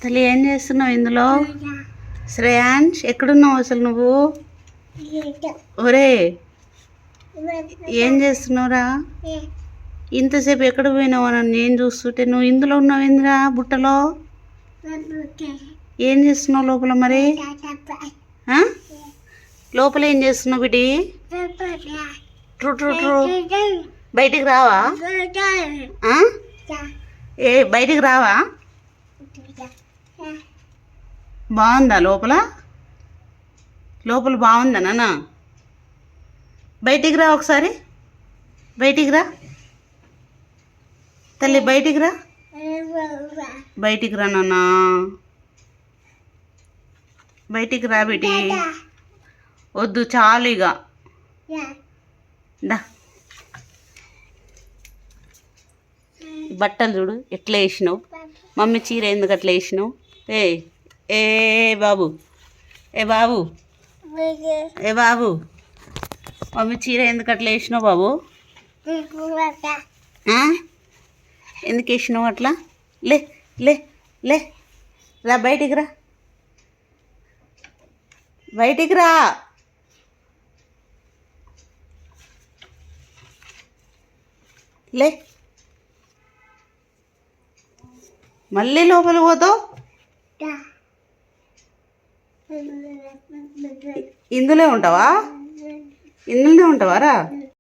తల్లి ఏం చేస్తున్నావు ఇందులో? శ్రేయాన్స్ ఎక్కడున్నావు అసలు నువ్వు? ఒరే ఏం చేస్తున్నావురా? ఇంతసేపు ఎక్కడ పోయినావు నన్ను నేను చూస్తుంటే? నువ్వు ఇందులో ఉన్నావు ఏందిరా బుట్టలో? ఏం చేస్తున్నావు లోపల మరి? లోపల ఏం చేస్తున్నావు బిడ్డి? ట్రూ ట్రూ ట్రూ బయటికి రావా? బయటికి రావా? బాగుందా లోపల? లోపల బాగుందా నాన్న? బయటికి రా ఒకసారి, బయటికి రా తల్లి, బయటికి రా, బయటికి రా నాన్న, బయటికి రా బిడ్డి. వద్దు చాలు ఇక దా. బట్టలు చూడు ఎట్లా వేసినావు. మమ్మీ చీర ఎందుకు అట్లా వేసినావు? ఏ ఏ బాబు, ఏ బాబు, ఏ బాబు, మమ్మీ చీర ఎందుకు అట్లా వేసినావు బాబు? ఎందుకు వేసినావు అట్లా? లే లే లే రా, బయటికి రా, బయటికి రా. లే మళ్ళీ లోపలికి పోతావు. ఇందులో ఉంటావా? ఇందులోనే ఉంటావా రా?